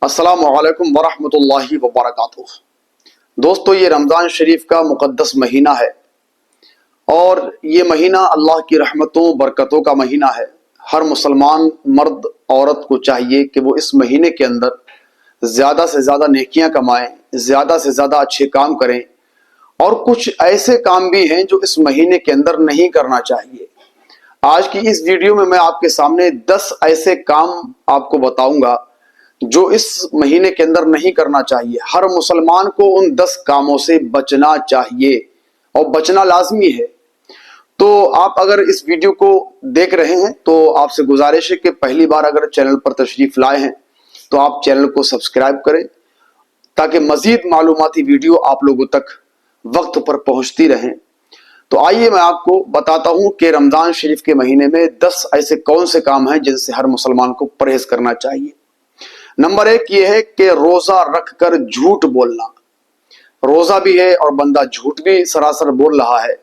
السلام علیکم ورحمۃ اللہ وبرکاتہ۔ دوستو، یہ رمضان شریف کا مقدس مہینہ ہے اور یہ مہینہ اللہ کی رحمتوں برکتوں کا مہینہ ہے۔ ہر مسلمان مرد عورت کو چاہیے کہ وہ اس مہینے کے اندر زیادہ سے زیادہ نیکیاں کمائیں، زیادہ سے زیادہ اچھے کام کریں، اور کچھ ایسے کام بھی ہیں جو اس مہینے کے اندر نہیں کرنا چاہیے۔ آج کی اس ویڈیو میں آپ کے سامنے 10 ایسے کام آپ کو بتاؤں گا جو اس مہینے کے اندر نہیں کرنا چاہیے۔ ہر مسلمان کو ان 10 کاموں سے بچنا چاہیے اور بچنا لازمی ہے۔ تو آپ اگر اس ویڈیو کو دیکھ رہے ہیں تو آپ سے گزارش ہے کہ پہلی بار اگر چینل پر تشریف لائے ہیں تو آپ چینل کو سبسکرائب کریں تاکہ مزید معلوماتی ویڈیو آپ لوگوں تک وقت پر پہنچتی رہیں۔ تو آئیے میں آپ کو بتاتا ہوں کہ رمضان شریف کے مہینے میں 10 ایسے کون سے کام ہیں جن سے ہر مسلمان کو پرہیز کرنا چاہیے۔ نمبر 1 یہ ہے کہ روزہ رکھ کر جھوٹ بولنا۔ روزہ بھی ہے اور بندہ جھوٹ بھی سراسر بول رہا ہے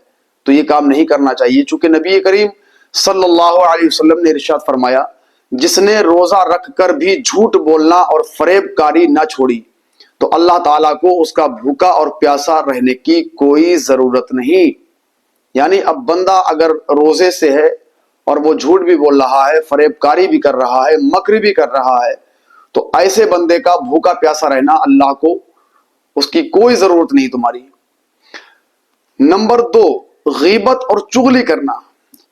تو یہ کام نہیں کرنا چاہیے، چونکہ نبی کریم صلی اللہ علیہ وسلم نے ارشاد فرمایا، جس نے روزہ رکھ کر بھی جھوٹ بولنا اور فریب کاری نہ چھوڑی تو اللہ تعالیٰ کو اس کا بھوکا اور پیاسا رہنے کی کوئی ضرورت نہیں۔ یعنی اب بندہ اگر روزے سے ہے اور وہ جھوٹ بھی بول رہا ہے، فریب کاری بھی کر رہا ہے، مکر بھی کر رہا ہے، تو ایسے بندے کا بھوکا پیاسا رہنا اللہ کو اس کی کوئی ضرورت نہیں تمہاری۔ نمبر 2، غیبت اور چغلی کرنا۔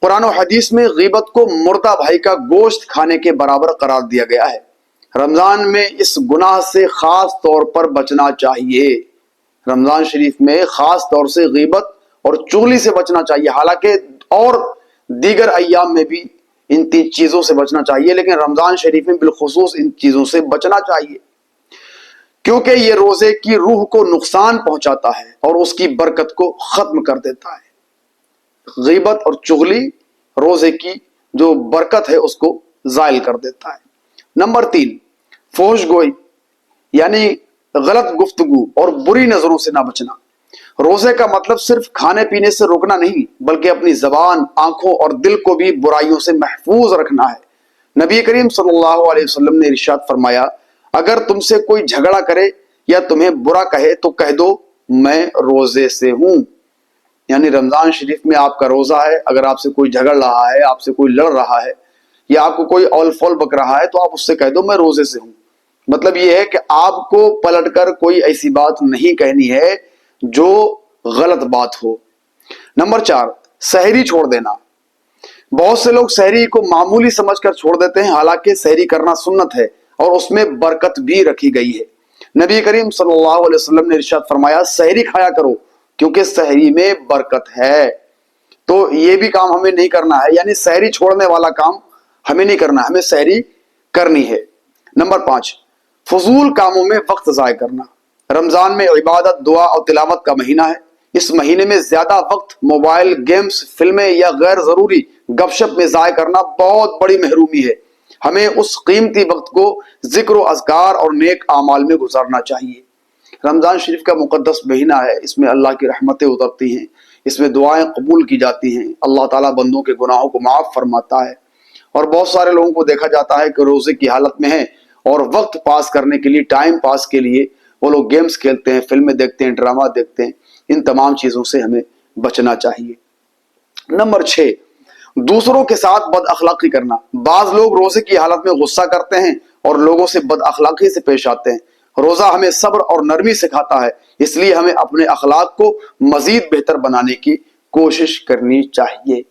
قرآن و حدیث میں غیبت کو مردہ بھائی کا گوشت کھانے کے برابر قرار دیا گیا ہے۔ رمضان میں اس گناہ سے خاص طور پر بچنا چاہیے۔ رمضان شریف میں خاص طور سے غیبت اور چغلی سے بچنا چاہیے، حالانکہ اور دیگر ایام میں بھی ان 3 چیزوں سے بچنا چاہیے، لیکن رمضان شریف میں بالخصوص ان چیزوں سے بچنا چاہیے، کیونکہ یہ روزے کی روح کو نقصان پہنچاتا ہے اور اس کی برکت کو ختم کر دیتا ہے۔ غیبت اور چغلی روزے کی جو برکت ہے اس کو زائل کر دیتا ہے۔ نمبر 3، فحش گوئی یعنی غلط گفتگو اور بری نظروں سے نہ بچنا۔ روزے کا مطلب صرف کھانے پینے سے روکنا نہیں، بلکہ اپنی زبان، آنکھوں اور دل کو بھی برائیوں سے محفوظ رکھنا ہے۔ نبی کریم صلی اللہ علیہ وسلم نے ارشاد فرمایا، اگر تم سے کوئی جھگڑا کرے یا تمہیں برا کہے تو کہہ دو میں روزے سے ہوں۔ یعنی رمضان شریف میں آپ کا روزہ ہے، اگر آپ سے کوئی جھگڑ رہا ہے، آپ سے کوئی لڑ رہا ہے یا آپ کو کوئی اول فول بک رہا ہے تو آپ اس سے کہہ دو میں روزے سے ہوں۔ مطلب یہ ہے کہ آپ کو پلٹ کر کوئی ایسی بات نہیں کہنی ہے جو غلط بات ہو۔ نمبر 4، سحری چھوڑ دینا۔ بہت سے لوگ سحری کو معمولی سمجھ کر چھوڑ دیتے ہیں، حالانکہ سحری کرنا سنت ہے اور اس میں برکت بھی رکھی گئی ہے۔ نبی کریم صلی اللہ علیہ وسلم نے ارشاد فرمایا، سحری کھایا کرو کیونکہ سحری میں برکت ہے۔ تو یہ بھی کام ہمیں نہیں کرنا ہے، یعنی سحری چھوڑنے والا کام ہمیں نہیں کرنا، ہمیں سحری کرنی ہے۔ نمبر 5، فضول کاموں میں وقت ضائع کرنا۔ رمضان میں عبادت، دعا اور تلاوت کا مہینہ ہے۔ اس مہینے میں زیادہ وقت موبائل گیمز، فلمیں یا غیر ضروری گپ شپ میں ضائع کرنا بہت بڑی محرومی ہے۔ ہمیں اس قیمتی وقت کو ذکر و اذکار اور نیک اعمال میں گزارنا چاہیے۔ رمضان شریف کا مقدس مہینہ ہے، اس میں اللہ کی رحمتیں اترتی ہیں، اس میں دعائیں قبول کی جاتی ہیں، اللہ تعالیٰ بندوں کے گناہوں کو معاف فرماتا ہے۔ اور بہت سارے لوگوں کو دیکھا جاتا ہے کہ روزے کی حالت میں ہیں اور وقت پاس کرنے کے لیے، ٹائم پاس کے لیے وہ لوگ گیمز کھیلتے ہیں، فلمیں دیکھتے ہیں، ڈرامہ دیکھتے ہیں۔ ان تمام چیزوں سے ہمیں بچنا چاہیے۔ نمبر 6، دوسروں کے ساتھ بد اخلاقی کرنا۔ بعض لوگ روزے کی حالت میں غصہ کرتے ہیں اور لوگوں سے بد اخلاقی سے پیش آتے ہیں۔ روزہ ہمیں صبر اور نرمی سکھاتا ہے، اس لیے ہمیں اپنے اخلاق کو مزید بہتر بنانے کی کوشش کرنی چاہیے۔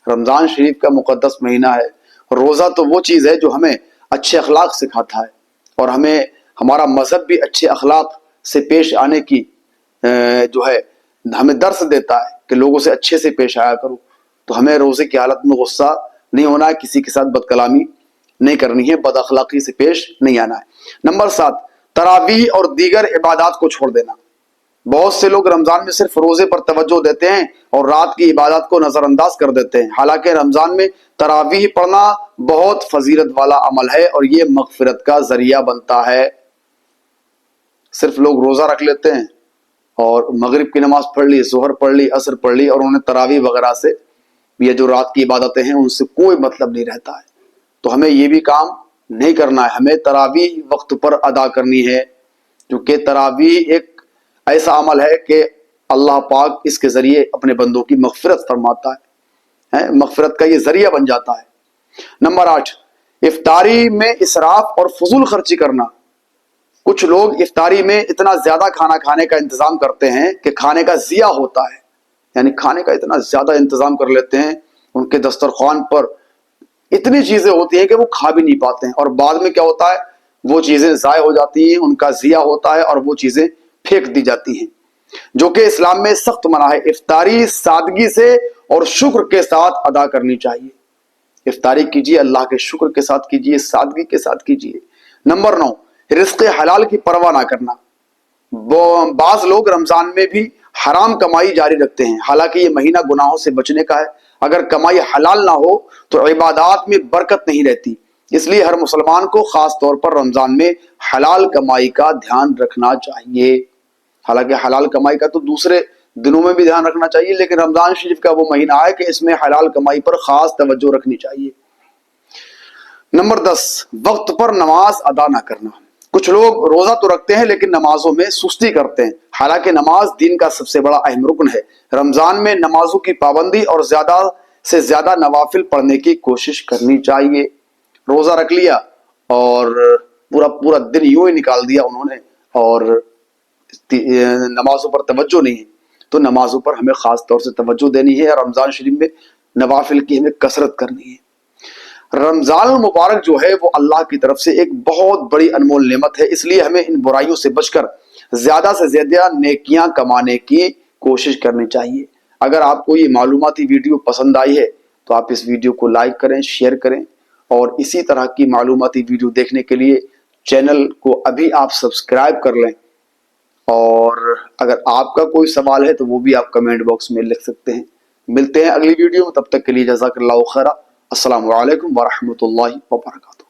رمضان شریف کا مقدس مہینہ ہے، روزہ تو وہ چیز ہے جو ہمیں اچھے اخلاق سکھاتا ہے اور ہمارا مذہب بھی اچھے اخلاق سے پیش آنے کی جو ہے ہمیں درس دیتا ہے کہ لوگوں سے اچھے سے پیش آیا کرو۔ تو ہمیں روزے کی حالت میں غصہ نہیں ہونا ہے، کسی کے ساتھ بد کلامی نہیں کرنی ہے، بد اخلاقی سے پیش نہیں آنا ہے۔ نمبر 7، تراویح اور دیگر عبادات کو چھوڑ دینا۔ بہت سے لوگ رمضان میں صرف روزے پر توجہ دیتے ہیں اور رات کی عبادات کو نظر انداز کر دیتے ہیں، حالانکہ رمضان میں تراویح پڑھنا بہت فضیلت والا عمل ہے اور یہ مغفرت کا ذریعہ بنتا ہے۔ صرف لوگ روزہ رکھ لیتے ہیں اور مغرب کی نماز پڑھ لی، ظہر پڑھ لی، عصر پڑھ لی، اور انہیں تراویح وغیرہ سے یہ جو رات کی عبادتیں ہیں ان سے کوئی مطلب نہیں رہتا ہے۔ تو ہمیں یہ بھی کام نہیں کرنا ہے، ہمیں تراویح وقت پر ادا کرنی ہے، کیونکہ تراویح ایک ایسا عمل ہے کہ اللہ پاک اس کے ذریعے اپنے بندوں کی مغفرت فرماتا ہے، مغفرت کا یہ ذریعہ بن جاتا ہے۔ نمبر 8، افطاری میں اسراف اور فضول خرچی کرنا۔ کچھ لوگ افطاری میں اتنا زیادہ کھانا کھانے کا انتظام کرتے ہیں کہ کھانے کا ضیاع ہوتا ہے، یعنی کھانے کا اتنا زیادہ انتظام کر لیتے ہیں، ان کے دسترخوان پر اتنی چیزیں ہوتی ہیں کہ وہ کھا بھی نہیں پاتے ہیں، اور بعد میں کیا ہوتا ہے، وہ چیزیں ضائع ہو جاتی ہیں، ان کا ضیاع ہوتا ہے اور وہ چیزیں پھینک دی جاتی ہیں، جو کہ اسلام میں سخت منع ہے۔ افطاری سادگی سے اور شکر کے ساتھ ادا کرنی چاہیے۔ افطاری کیجیے، اللہ کے شکر کے ساتھ کیجیے، سادگی کے ساتھ کیجیے۔ نمبر 9، رزق حلال کی پرواہ نہ کرنا۔ بعض لوگ رمضان میں بھی حرام کمائی جاری رکھتے ہیں، حالانکہ یہ مہینہ گناہوں سے بچنے کا ہے۔ اگر کمائی حلال نہ ہو تو عبادات میں برکت نہیں رہتی، اس لیے ہر مسلمان کو خاص طور پر رمضان میں حلال کمائی کا دھیان رکھنا چاہیے۔ حالانکہ حلال کمائی کا تو دوسرے دنوں میں بھی دھیان رکھنا چاہیے، لیکن رمضان شریف کا وہ مہینہ ہے کہ اس میں حلال کمائی پر خاص توجہ رکھنی چاہیے۔ نمبر 10، وقت پر نماز ادا نہ کرنا۔ کچھ لوگ روزہ تو رکھتے ہیں لیکن نمازوں میں سستی کرتے ہیں، حالانکہ نماز دین کا سب سے بڑا اہم رکن ہے۔ رمضان میں نمازوں کی پابندی اور زیادہ سے زیادہ نوافل پڑھنے کی کوشش کرنی چاہیے۔ روزہ رکھ لیا اور پورا دن یوں ہی نکال دیا انہوں نے، اور نمازوں پر توجہ نہیں ہے، تو نمازوں پر ہمیں خاص طور سے توجہ دینی ہے، اور رمضان شریف میں نوافل کی ہمیں کثرت کرنی ہے۔ رمضان المبارک جو ہے وہ اللہ کی طرف سے ایک بہت بڑی انمول نعمت ہے، اس لیے ہمیں ان برائیوں سے بچ کر زیادہ سے زیادہ نیکیاں کمانے کی کوشش کرنی چاہیے۔ اگر آپ کو یہ معلوماتی ویڈیو پسند آئی ہے تو آپ اس ویڈیو کو لائک کریں، شیئر کریں، اور اسی طرح کی معلوماتی ویڈیو دیکھنے کے لیے چینل کو ابھی آپ سبسکرائب کر لیں، اور اگر آپ کا کوئی سوال ہے تو وہ بھی آپ کمنٹ باکس میں لکھ سکتے ہیں۔ ملتے ہیں اگلی ویڈیو میں، تب تک کے لیے جزاک اللہ خیرہ۔ السلام علیکم ورحمۃ اللہ وبرکاتہ۔